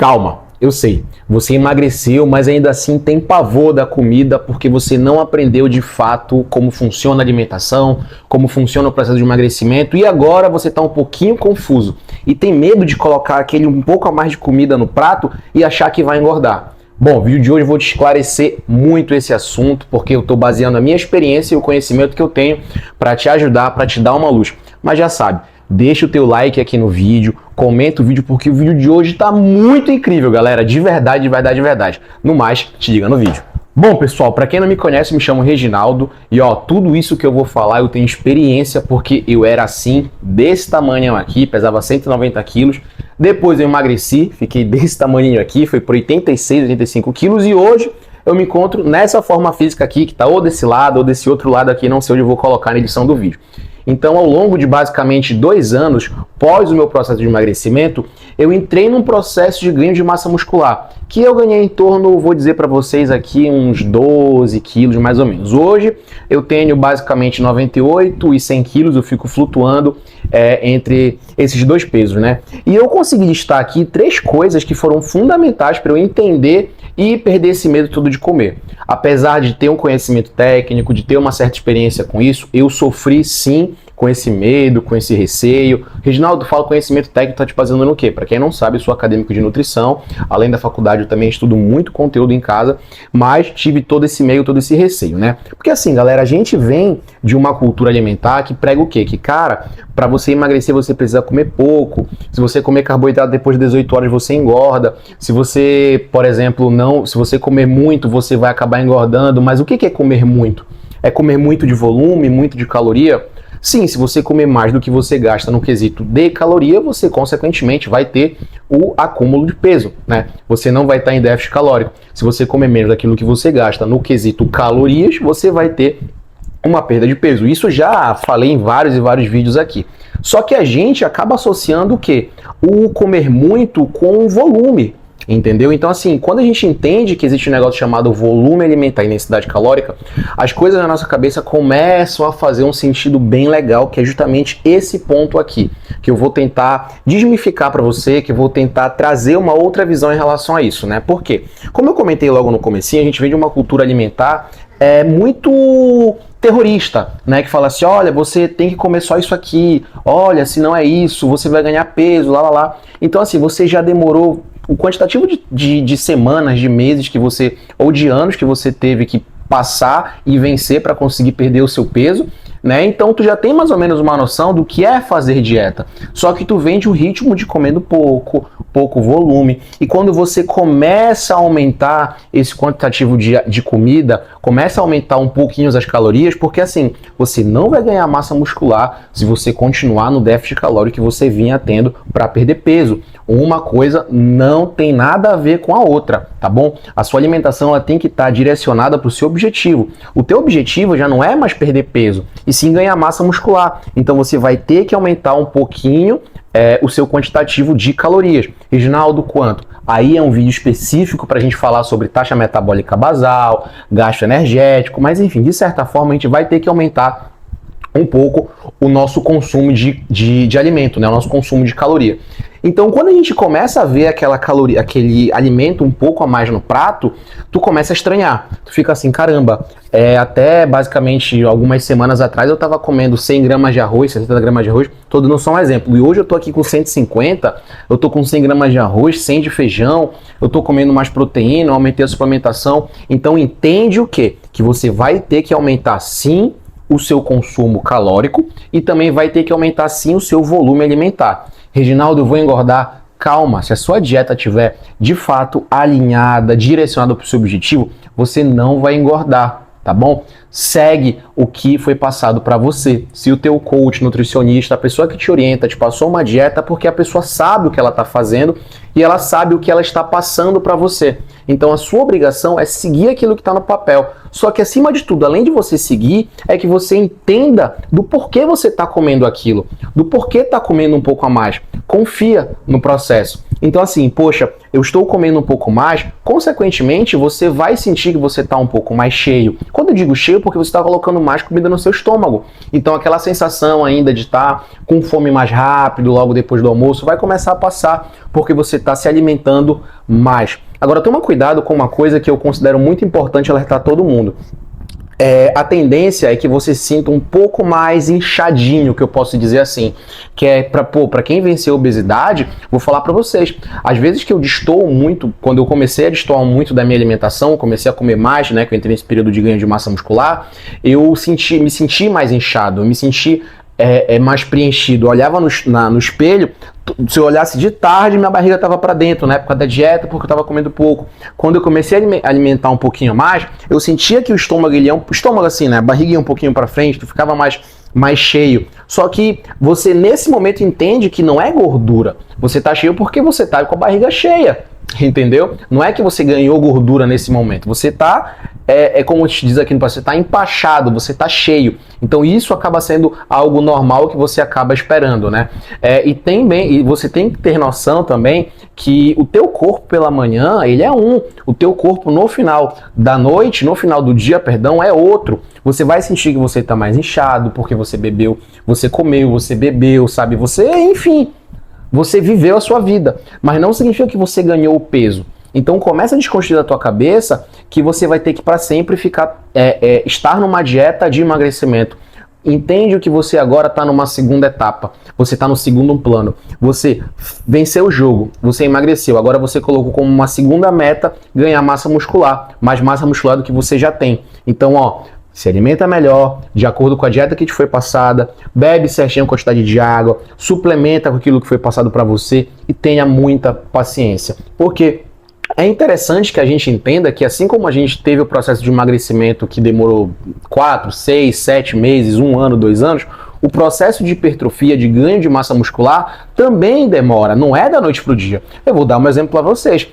Calma, eu sei, você emagreceu, mas ainda assim tem pavor da comida porque você não aprendeu de fato como funciona a alimentação, como funciona o processo de emagrecimento e agora você está um pouquinho confuso e tem medo de colocar aquele um pouco a mais de comida no prato e achar que vai engordar. Bom, no vídeo de hoje eu vou te esclarecer muito esse assunto porque eu estou baseando a minha experiência e o conhecimento que eu tenho para te ajudar, para te dar uma luz. Mas já sabe, deixa o teu like aqui no vídeo, comenta o vídeo porque o vídeo de hoje tá muito incrível, galera, de verdade, de verdade, de verdade. No mais, te liga no vídeo. Bom, pessoal, para quem não me conhece, me chamo Reginaldo e ó, tudo isso que eu vou falar eu tenho experiência porque eu era assim, desse tamanho aqui, pesava 190 quilos, depois eu emagreci, fiquei desse tamanho aqui, foi por 86, 85 quilos e hoje eu me encontro nessa forma física aqui, que tá ou desse lado ou desse outro lado aqui, não sei onde eu vou colocar na edição do vídeo. Então, ao longo de basicamente 2 anos, pós o meu processo de emagrecimento, eu entrei num processo de ganho de massa muscular, que eu ganhei em torno, vou dizer para vocês aqui, uns 12 quilos mais ou menos. Hoje, eu tenho basicamente 98 e 100 quilos, eu fico flutuando entre esses dois pesos, né? E eu consegui listar aqui 3 coisas que foram fundamentais para eu entender e perder esse medo todo de comer. Apesar de ter um conhecimento técnico, de ter uma certa experiência com isso, eu sofri sim com esse medo, com esse receio. Reginaldo, fala conhecimento técnico, tá te fazendo no quê? Para quem não sabe, eu sou acadêmico de nutrição, além da faculdade eu também estudo muito conteúdo em casa, mas tive todo esse medo, todo esse receio, né? Porque assim, galera, a gente vem de uma cultura alimentar que prega o quê? Que, cara, para você emagrecer você precisa comer pouco, se você comer carboidrato depois de 18 horas você engorda, se você, por exemplo, se você comer muito você vai acabar engordando, mas o que é comer muito? É comer muito de volume, muito de caloria? Sim, se você comer mais do que você gasta no quesito de caloria, você consequentemente vai ter o acúmulo de peso, né? Você não vai estar em déficit calórico. Se você comer menos daquilo que você gasta no quesito calorias, você vai ter uma perda de peso. Isso já falei em vários e vários vídeos aqui. Só que a gente acaba associando o quê? O comer muito com o volume. Entendeu? Então, assim, quando a gente entende que existe um negócio chamado volume alimentar e densidade calórica, as coisas na nossa cabeça começam a fazer um sentido bem legal, que é justamente esse ponto aqui, que eu vou tentar desmificar para você, que eu vou tentar trazer uma outra visão em relação a isso, né? Por quê? Como eu comentei logo no comecinho, a gente vem de uma cultura alimentar muito terrorista, né, que fala assim, olha, você tem que comer só isso aqui, olha, se não é isso, você vai ganhar peso, lá, lá, lá. Então, assim, você já demorou o quantitativo de semanas, de meses que você, ou de anos que você teve que passar e vencer para conseguir perder o seu peso, né? Então tu já tem mais ou menos uma noção do que é fazer dieta. Só que tu vem de um ritmo de comendo pouco volume. E quando você começa a aumentar esse quantitativo de comida, começa a aumentar um pouquinho as calorias, porque assim, você não vai ganhar massa muscular se você continuar no déficit calórico que você vinha tendo para perder peso. Uma coisa não tem nada a ver com a outra, tá bom? A sua alimentação ela tem que estar direcionada para o seu objetivo. O teu objetivo já não é mais perder peso, e sim ganhar massa muscular. Então você vai ter que aumentar um pouquinho o seu quantitativo de calorias. Reginaldo, quanto? Aí é um vídeo específico para a gente falar sobre taxa metabólica basal, gasto energético, mas enfim, de certa forma a gente vai ter que aumentar um pouco o nosso consumo de alimento, né? O nosso consumo de caloria. Então, quando a gente começa a ver aquele alimento um pouco a mais no prato, tu começa a estranhar. Tu fica assim, caramba, até basicamente algumas semanas atrás eu tava comendo 100 gramas de arroz, 60 gramas de arroz, tô dando só um exemplo. E hoje eu tô aqui com 150, eu tô com 100 gramas de arroz, 100 de feijão, eu tô comendo mais proteína, aumentei a suplementação. Então, entende o quê? Que você vai ter que aumentar sim o seu consumo calórico e também vai ter que aumentar sim o seu volume alimentar. Reginaldo, eu vou engordar. Calma, se a sua dieta estiver de fato alinhada, direcionada para o seu objetivo, você não vai engordar, tá bom? Segue o que foi passado para você. Se o teu coach, nutricionista, a pessoa que te orienta, te passou uma dieta, porque a pessoa sabe o que ela está fazendo e ela sabe o que ela está passando para você. Então a sua obrigação é seguir aquilo que está no papel. Só que acima de tudo, além de você seguir, é que você entenda do porquê você está comendo aquilo, do porquê está comendo um pouco a mais. Confia no processo. Então assim, poxa, eu estou comendo um pouco mais, consequentemente você vai sentir que você está um pouco mais cheio. Quando eu digo cheio, porque você está colocando mais comida no seu estômago. Então aquela sensação ainda de estar com fome mais rápido, logo depois do almoço, vai começar a passar, porque você está se alimentando mais. Agora toma cuidado com uma coisa que eu considero muito importante alertar todo mundo. A tendência é que você sinta um pouco mais inchadinho, que eu posso dizer assim, que é para quem venceu a obesidade, vou falar para vocês, às vezes que eu destoo muito, quando eu comecei a destoar muito da minha alimentação, comecei a comer mais, né, que eu entrei nesse período de ganho de massa muscular, eu me senti mais inchado, eu me senti mais preenchido. Eu olhava no espelho, se eu olhasse de tarde, minha barriga estava para dentro, na época da dieta, porque eu estava comendo pouco. Quando eu comecei a alimentar um pouquinho mais, eu sentia que o estômago, estômago assim, né, a barriga ia um pouquinho para frente, tu ficava mais cheio. Só que você nesse momento entende que não é gordura. Você tá cheio porque você tá com a barriga cheia. Entendeu? Não é que você ganhou gordura nesse momento. Você tá, como a gente diz aqui no Brasil, você tá empachado, você tá cheio. Então isso acaba sendo algo normal que você acaba esperando, né? E você tem que ter noção também que o teu corpo pela manhã, ele é um. O teu corpo no final da noite, no final do dia, perdão, é outro. Você vai sentir que você tá mais inchado porque você bebeu, você comeu, você bebeu, sabe? Enfim, você viveu a sua vida, mas não significa que você ganhou o peso. Então começa a desconstruir da tua cabeça que você vai ter que para sempre estar numa dieta de emagrecimento. Entende o que você agora está numa segunda etapa, você está no segundo plano, você venceu o jogo, você emagreceu, agora você colocou como uma segunda meta ganhar massa muscular, mais massa muscular do que você já tem. Então, se alimenta melhor, de acordo com a dieta que te foi passada, bebe certinho a quantidade de água, suplementa com aquilo que foi passado para você e tenha muita paciência. Porque é interessante que a gente entenda que assim como a gente teve o processo de emagrecimento que demorou 4, 6, 7 meses, 1 ano, 2 anos, o processo de hipertrofia, de ganho de massa muscular, também demora, não é da noite para o dia. Eu vou dar um exemplo para vocês.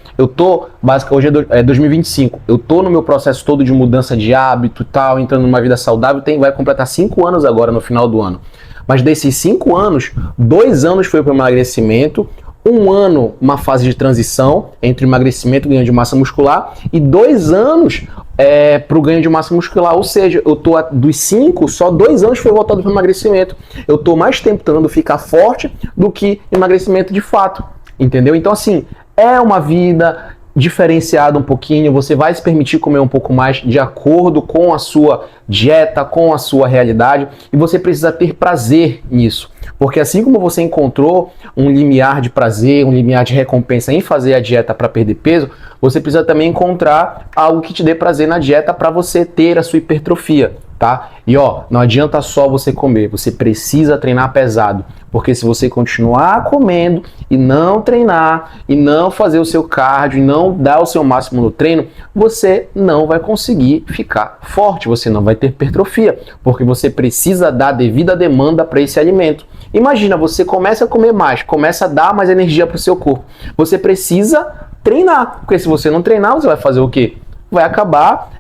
Hoje é 2025, eu tô no meu processo todo de mudança de hábito e tal, entrando numa vida saudável, vai completar 5 anos agora no final do ano. Mas desses 5 anos, 2 anos foi para o emagrecimento, 1 ano uma fase de transição entre emagrecimento e ganho de massa muscular e 2 anos para o ganho de massa muscular, ou seja, eu tô dos 5, só 2 anos foi voltado para emagrecimento. Eu tô mais tempo tentando ficar forte do que emagrecimento de fato, entendeu? Então assim, é uma vida diferenciada um pouquinho, você vai se permitir comer um pouco mais de acordo com a sua dieta, com a sua realidade, e você precisa ter prazer nisso. Porque assim como você encontrou um limiar de prazer, um limiar de recompensa em fazer a dieta para perder peso, você precisa também encontrar algo que te dê prazer na dieta para você ter a sua hipertrofia, tá? E não adianta só você comer, você precisa treinar pesado, porque se você continuar comendo e não treinar, e não fazer o seu cardio, e não dar o seu máximo no treino, você não vai conseguir ficar forte, você não vai ter hipertrofia, porque você precisa dar devida demanda para esse alimento. Imagina, você começa a comer mais, começa a dar mais energia para o seu corpo. Você precisa treinar, porque se você não treinar, você vai fazer o quê? Vai acabar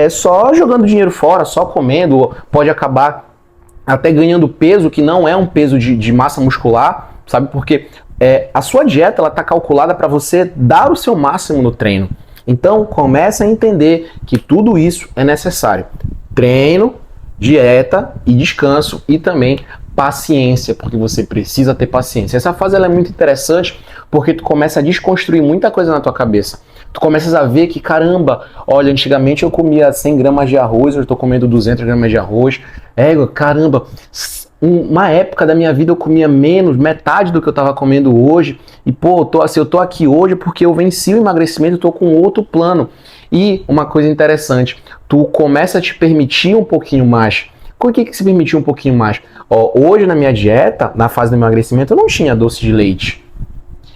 só jogando dinheiro fora, só comendo, ou pode acabar até ganhando peso que não é um peso de massa muscular, sabe? Porque a sua dieta ela está calculada para você dar o seu máximo no treino. Então, começa a entender que tudo isso é necessário. Treino, dieta e descanso e também paciência, porque você precisa ter paciência. Essa fase ela é muito interessante porque tu começa a desconstruir muita coisa na tua cabeça. Tu começas a ver que, caramba, olha, antigamente eu comia 100 gramas de arroz, hoje eu tô comendo 200 gramas de arroz. Caramba, uma época da minha vida eu comia menos, metade do que eu tava comendo hoje. E, eu tô aqui hoje porque eu venci o emagrecimento, eu tô com outro plano. E uma coisa interessante, tu começa a te permitir um pouquinho mais. Por que se permitir um pouquinho mais? Hoje na minha dieta, na fase do emagrecimento, eu não tinha doce de leite.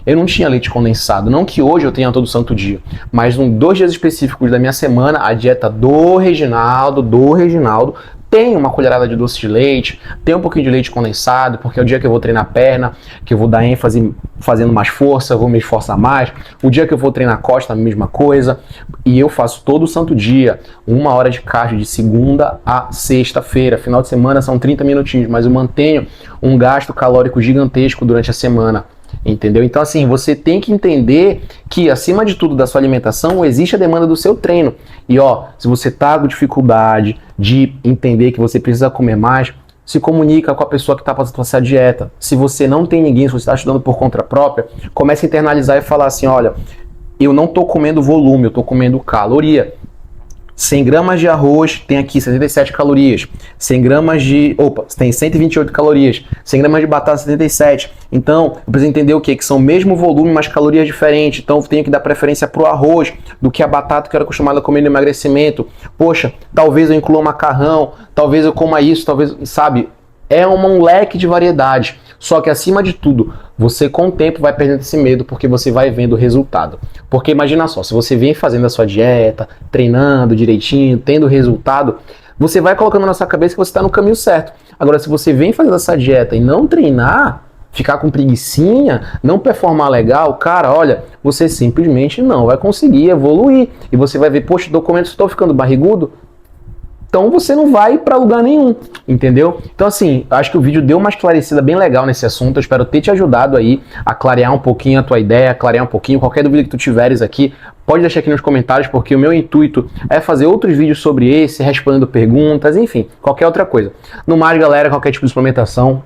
Eu não tinha leite condensado, não que hoje eu tenha todo santo dia, mas em 2 dias específicos da minha semana, a dieta do Reginaldo tem uma colherada de doce de leite, tem um pouquinho de leite condensado, porque é o dia que eu vou treinar a perna, que eu vou dar ênfase fazendo mais força, eu vou me esforçar mais. O dia que eu vou treinar a costa, a mesma coisa. E eu faço todo santo dia, 1 hora de cardio de segunda a sexta-feira. Final de semana são 30 minutinhos, mas eu mantenho um gasto calórico gigantesco durante a semana. entendeu? Então assim, você tem que entender que acima de tudo da sua alimentação existe a demanda do seu treino. E ó, se você tá com dificuldade de entender que você precisa comer mais, se comunica com a pessoa que está fazendo essa dieta. Se você não tem ninguém, se você está estudando por conta própria, comece a internalizar e falar assim, olha, eu não estou comendo volume, eu estou comendo caloria. 100 gramas de arroz tem aqui 77 calorias. 100 gramas de... tem 128 calorias. 100 gramas de batata, 77. Então, eu preciso entender o quê? Que são o mesmo volume, mas calorias diferentes. Então, eu tenho que dar preferência pro arroz do que a batata que eu era acostumado a comer no emagrecimento. Poxa, talvez eu inclua macarrão, talvez eu coma isso, talvez... Sabe? É um leque de variedade. Só que, acima de tudo, você com o tempo vai perdendo esse medo porque você vai vendo o resultado. Porque imagina só, se você vem fazendo a sua dieta, treinando direitinho, tendo resultado, você vai colocando na sua cabeça que você está no caminho certo. Agora, se você vem fazendo essa dieta e não treinar, ficar com preguicinha, não performar legal, cara, olha, você simplesmente não vai conseguir evoluir. E você vai ver, poxa, documentos estão ficando barrigudo, então você não vai para lugar nenhum, entendeu? Então assim, acho que o vídeo deu uma esclarecida bem legal nesse assunto, eu espero ter te ajudado aí a clarear um pouquinho a tua ideia, clarear um pouquinho, qualquer dúvida que tu tiveres aqui, pode deixar aqui nos comentários, porque o meu intuito é fazer outros vídeos sobre esse, respondendo perguntas, enfim, qualquer outra coisa. No mais, galera, qualquer tipo de suplementação,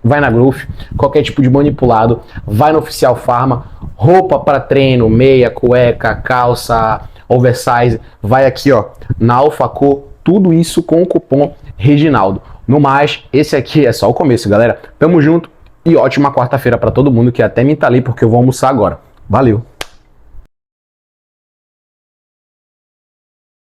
vai na Growth, qualquer tipo de manipulado, vai no Oficial Pharma, roupa para treino, meia, cueca, calça, oversize, vai aqui ó, na AlphaCo, tudo isso com o cupom Reginaldo. No mais, esse aqui é só o começo, galera. Tamo junto e ótima quarta-feira para todo mundo que até me entalei porque eu vou almoçar agora. Valeu!